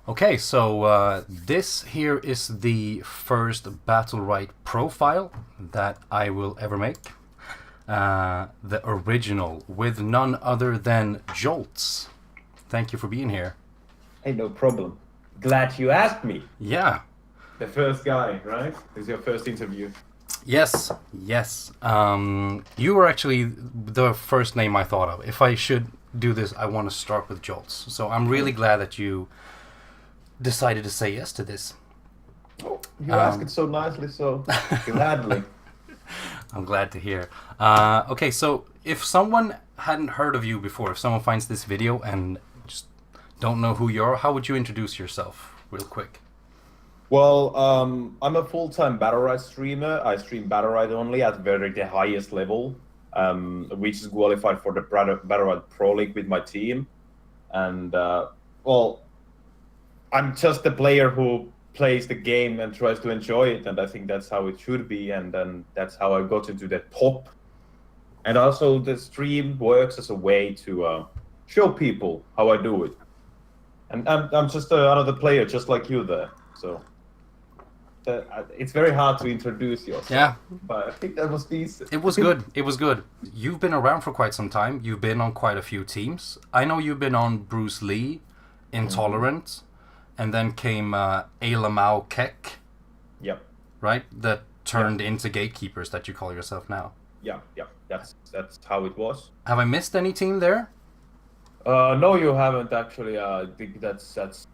Okay, so this here is the first Battlerite ProFile that I will ever make. The original, with none other than Joltz. Thank you for being here. Hey, no problem. Glad you asked me. Yeah. The first guy, right? This is your first interview. Yes, yes. You were actually the first name I thought of. If I should do this, I want to start with Joltz. So I'm really glad that you decided to say yes to this. Oh, you asked it so nicely, so gladly. I'm glad to hear. Okay, so if someone hadn't heard of you before, if someone finds this video and just don't know who you are, how would you introduce yourself real quick? Well, I'm a full-time Battlerite streamer. I stream Battlerite only at the highest level, which is qualified for the Battlerite Pro League with my team. And, well, I'm just a player who plays the game and tries to enjoy it, and I think that's how it should be, and then that's how I got into the top. And also the stream works as a way to show people how I do it. And I'm just another player, just like you there. So it's very hard to introduce yourself. Yeah. But I think that was decent. It was good. It was good. You've been around for quite some time. You've been on quite a few teams. I know you've been on Bruce Lee, Intolerant, and then came Ailamau Kek. Yep. Right? That turned into Gatekeepers that you call yourself now. Yeah. That's how it was. Have I missed any team there? No, you haven't actually. I think that's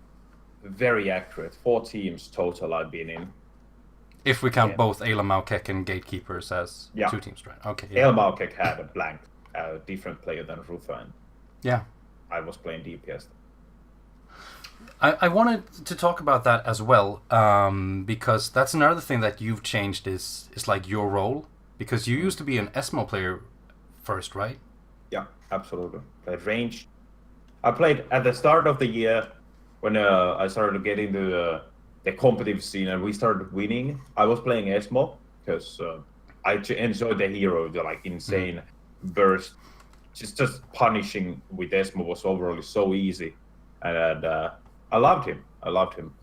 very accurate. 4 teams total I've been in. If we count both Ailamau Kek and Gatekeepers as 2 teams, right? Okay. Yeah. Ailamau Kek had a blank, different player than Ruthan. Yeah. I was playing DPS. I wanted to talk about that as well, because that's another thing that you've changed is like your role, because you used to be an ESMO player first, right? Yeah, absolutely. Played range. I played at the start of the year when I started to get into the competitive scene and we started winning. I was playing ESMO because I enjoyed the hero, the like insane burst. Just punishing with ESMO was overall so easy, and I loved him.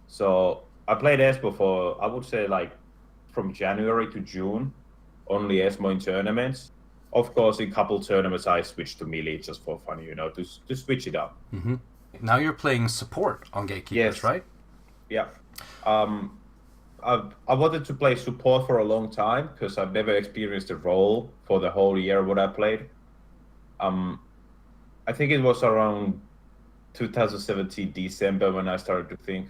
So I played ESMO for, I would say, like from January to June, only ESMO in tournaments. Of course, in a couple tournaments, I switched to melee just for fun, to switch it up. Mm-hmm. Now you're playing support on Gatekeepers, right? Yeah. I wanted to play support for a long time because I've never experienced the role for the whole year what I played. I think it was around 2017 December when I started to think,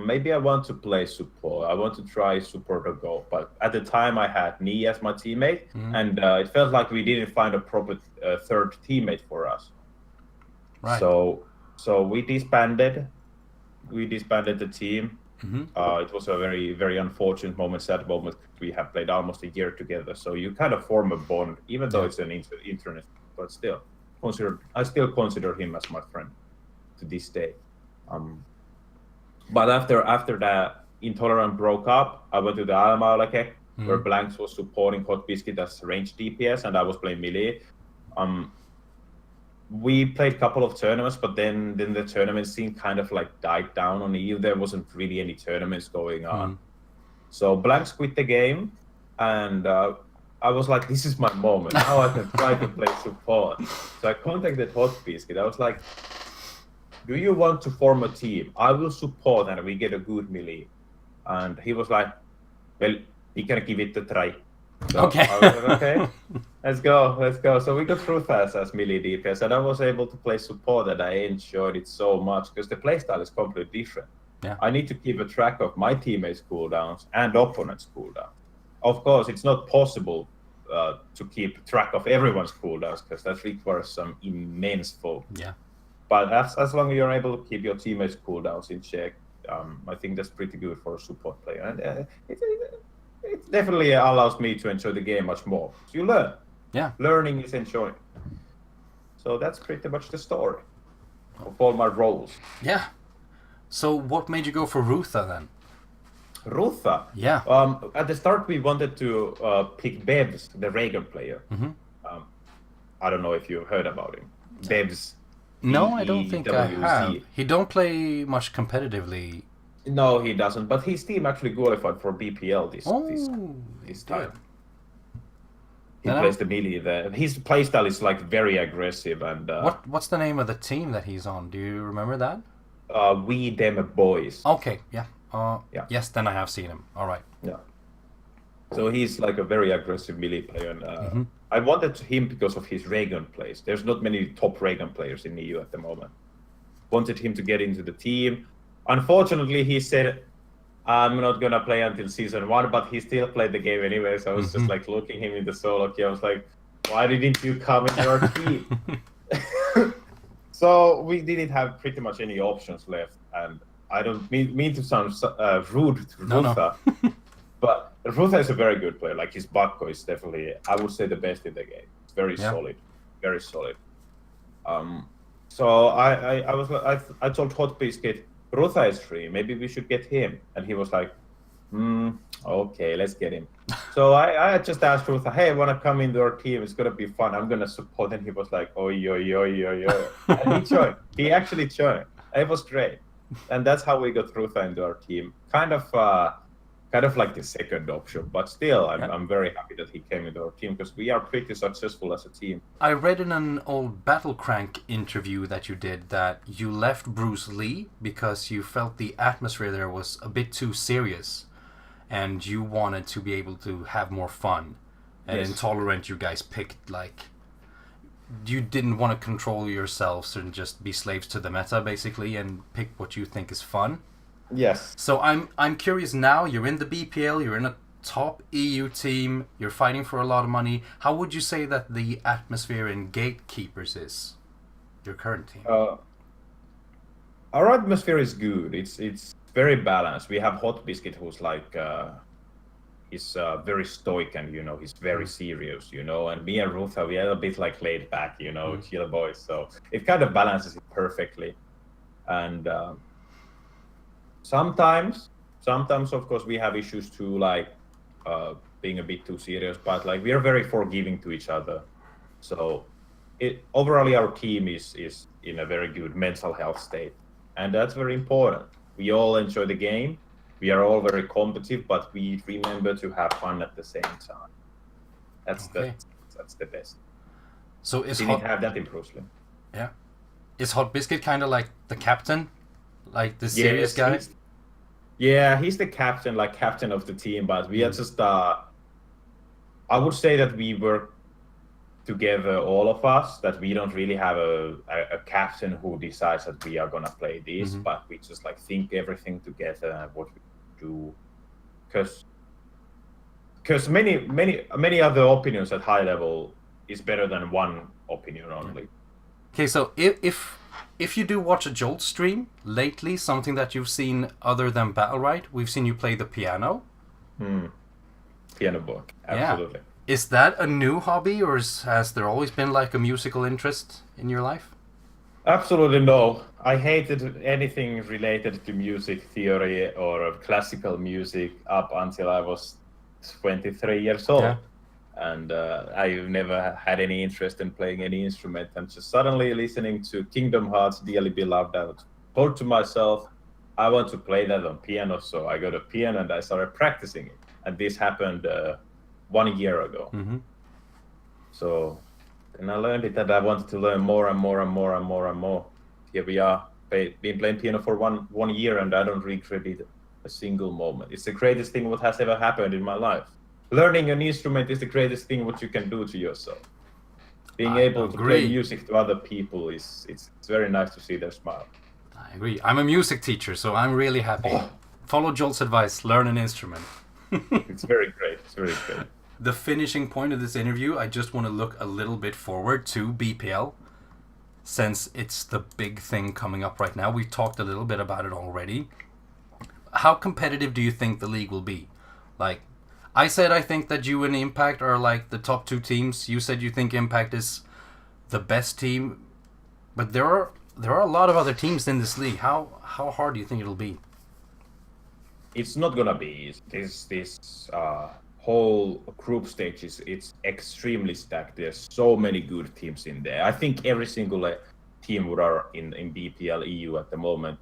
maybe I want to play support. I want to try support or go. But at the time I had Nee as my teammate, and it felt like we didn't find a proper third teammate for us. Right. So we disbanded. We disbanded the team. It was a very, very unfortunate moment, sad moment. We have played almost a year together. So you kind of form a bond, even though it's an internet, but still. I still consider him as my friend to this day. But after that Intolerant broke up, I went to the Almalake, where Blanks was supporting Hot Biscuit as range DPS and I was playing melee. We played a couple of tournaments, but then the tournament scene kind of like died down on EU. There wasn't really any tournaments going on. So Blanks quit the game, and I was like, this is my moment. Now I can try to play support. So I contacted Hot Biscuit. I was like, do you want to form a team? I will support and we get a good melee. And he was like, well, we can give it a try. So okay. I was like, okay, let's go. So we got through fast as melee DPS, and I was able to play support, and I enjoyed it so much because the playstyle is completely different. Yeah. I need to keep a track of my teammates' cooldowns and opponents' cooldowns. Of course, it's not possible to keep track of everyone's cooldowns because that requires some immense focus. Yeah. But as long as you're able to keep your teammates' cooldowns in check, I think that's pretty good for a support player. And it definitely allows me to enjoy the game much more. So you learn. Yeah. Learning is enjoying. So that's pretty much the story of all my roles. Yeah. So what made you go for Rutha then? Rutha? Yeah. At the start, we wanted to pick Bevs, the Reagan player. I don't know if you heard about him. Bevs. No, I don't think I have. BEWZ. He don't play much competitively. No, he doesn't. But his team actually qualified for BPL this This time. He Then plays the melee there. His playstyle is like very aggressive and what's the name of the team that he's on? Do you remember that? we them boys. Okay, yeah. Yeah. Yes, then I have seen him. All right. Yeah. So he's like a very aggressive melee player, and I wanted him because of his Raygun plays. There's not many top Raygun players in EU at the moment. Wanted him to get into the team. Unfortunately, he said, "I'm not gonna play until season 1," but he still played the game anyway. So I was just like looking him in the solo queue. I was like, "Why didn't you come into our team?" So we didn't have pretty much any options left, and I don't mean to sound rude to Rutha, but Rutha is a very good player. Like his Bakko is definitely, I would say, the best in the game. It's very solid, very solid. So I told Hot Biscuit, Rutha is free. Maybe we should get him, and he was like, okay, let's get him. So I just asked Rutha, hey, I want to come into our team. It's gonna be fun. I'm gonna support. And he was like, oh, and he joined. He actually joined. It was great. And that's how we got Rutha into our team. Kind of like the second option, but still, I'm very happy that he came into our team because we are pretty successful as a team. I read in an old Battlecrank interview that you did that you left Bruce Lee because you felt the atmosphere there was a bit too serious, and you wanted to be able to have more fun. And Intolerant, you guys picked like. You didn't want to control yourselves and just be slaves to the meta, basically, and pick what you think is fun. Yes. So I'm curious now. You're in the BPL. You're in a top EU team. You're fighting for a lot of money. How would you say that the atmosphere in Gatekeepers is? Your current team. Our atmosphere is good. It's very balanced. We have Hot Biscuit, who's like he's very stoic and he's very serious, and me and Rutha, we are a bit like laid back, chill boys. So it kind of balances it perfectly. And sometimes of course we have issues too, like being a bit too serious, but like we are very forgiving to each other. So overall our team is in a very good mental health state, and that's very important. We all enjoy the game. We are all very competitive, but we remember to have fun at the same time. That's the best. So is didn't have that in Bruce Lee. Yeah. Is Hot Biscuit kind of like the captain, like the serious guy? He's the captain, like captain of the team. But we are just I would say that we work together, all of us. That we don't really have a captain who decides that we are gonna play this, but we just like think everything together and what we do, because many other opinions at high level is better than one opinion only. Okay, so if you do watch a Joltz stream lately, something that you've seen other than Battlerite, we've seen you play the piano. Piano boy, absolutely. Yeah. Is that a new hobby, or has there always been like a musical interest in your life? Absolutely no. I hated anything related to music theory or classical music up until I was 23 years old. Yeah. And I never had any interest in playing any instrument. And just suddenly listening to Kingdom Hearts Dearly Beloved, I thought to myself, I want to play that on piano. So I got a piano and I started practicing it. And this happened 1 year ago. So and I learned it, and I wanted to learn more and more and more and more and more. Here we are, been playing piano for one year, and I don't regret it a single moment. It's the greatest thing what has ever happened in my life. Learning an instrument is the greatest thing what you can do to yourself. Being able to play music to other people it's very nice to see their smile. I agree. I'm a music teacher, so I'm really happy. Follow Jolt's advice, learn an instrument. It's very great. It's very great. The finishing point of this interview, I just want to look a little bit forward to BPL, since it's the big thing coming up right now. We've talked a little bit about it already. How competitive do you think the league will be? Like, I said I think that you and Impact are like the top two teams. You said you think Impact is the best team, but there are a lot of other teams in this league. How hard do you think it'll be? It's not gonna be easy. This whole group stage it's extremely stacked. There's so many good teams in there. I think every single team who are in BPL EU at the moment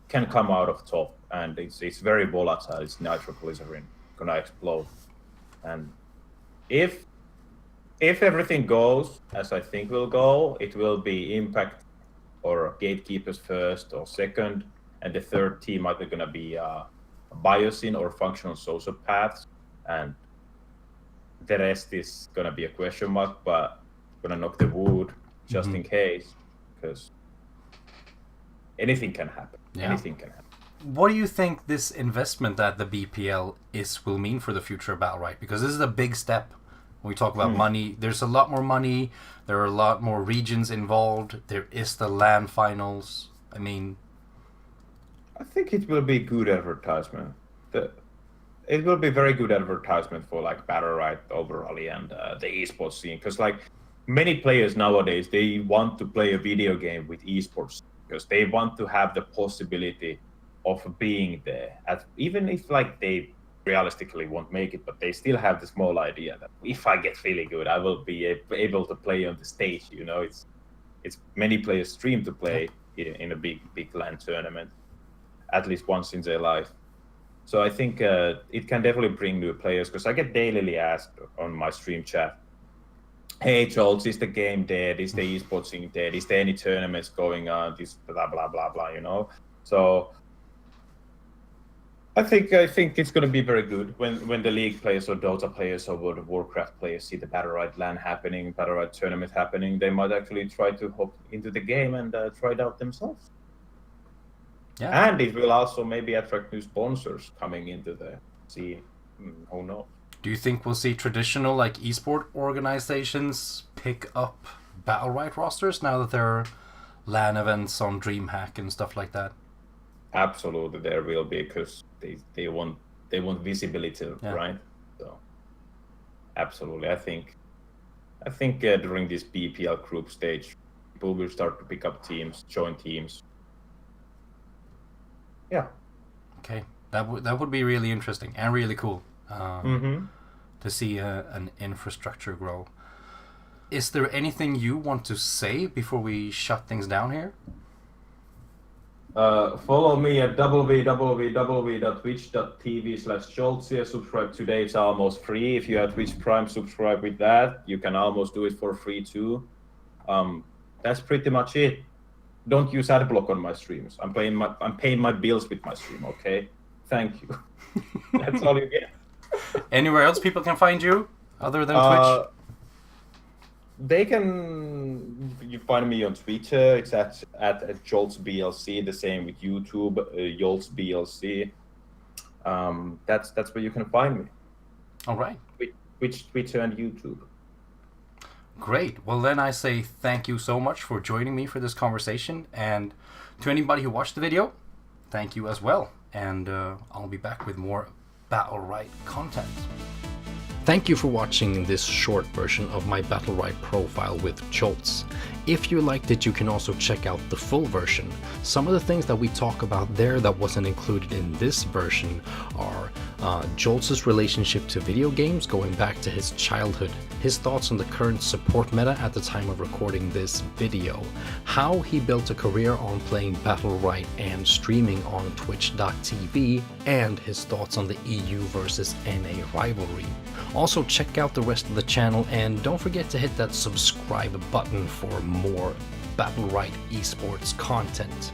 can come out of top, and it's very volatile. It's nitroglycerin gonna explode, and if everything goes as I think will go, it will be Impact or Gatekeepers first or second, and the third team either gonna be Biosyn or Functional Sociopaths, and the rest is gonna be a question mark, but gonna knock the wood just in case, because anything can happen. Yeah. Anything can happen. What do you think this investment that the BPL will mean for the future of Battlerite? Because this is a big step. When we talk about money, there's a lot more money. There are a lot more regions involved. There is the LAN finals. I mean, I think it will be good advertisement. It will be very good advertisement for like Battlerite overall and the esports scene, because like many players nowadays, they want to play a video game with esports because they want to have the possibility of being there. Even if like they realistically won't make it, but they still have the small idea that if I get really good, I will be able to play on the stage. You know, it's many players dream to play in a big LAN tournament at least once in their life. So I think it can definitely bring new players, because I get daily asked on my stream chat, hey Joltz, is the game dead? Is the esports scene dead? Is there any tournaments going on? This blah blah blah blah, you know. So I think it's going to be very good when the League players or Dota players or World of Warcraft players see the Battlerite LAN happening, Battlerite tournament happening. They might actually try to hop into the game and try it out themselves. Yeah. And it will also maybe attract new sponsors coming into the scene. Who knows? Do you think we'll see traditional like esport organizations pick up Battlerite rosters now that there are LAN events on DreamHack and stuff like that? Absolutely, there will be, because they want visibility, right? So absolutely, I think during this BPL group stage, people will start to pick up teams, join teams. Yeah. Okay, that would be really interesting and really cool to see an infrastructure grow. Is there anything you want to say before we shut things down here? Follow me at www.twitch.tv/Joltz. Subscribe today. It's almost free. If you have Twitch Prime, subscribe with that. You can almost do it for free too. That's pretty much it. Don't use adblock on my streams. I'm paying my bills with my stream. Okay, thank you. That's all you get. Anywhere else people can find you other than Twitch? You find me on Twitter. It's at Joltz BLC. The same with YouTube, Joltz BLC. That's where you can find me. All right. Twitch, Twitter, and YouTube. Great. Well, then I say thank you so much for joining me for this conversation, and to anybody who watched the video, thank you as well. And I'll be back with more Battlerite content. Thank you for watching this short version of my Battlerite profile with Joltz. If you liked it, you can also check out the full version. Some of the things that we talk about there that wasn't included in this version are Joltz's relationship to video games going back to his childhood, his thoughts on the current support meta at the time of recording this video, how he built a career on playing Battlerite and streaming on twitch.tv, and his thoughts on the EU versus NA rivalry. Also check out the rest of the channel, and don't forget to hit that subscribe button for more Battlerite esports content.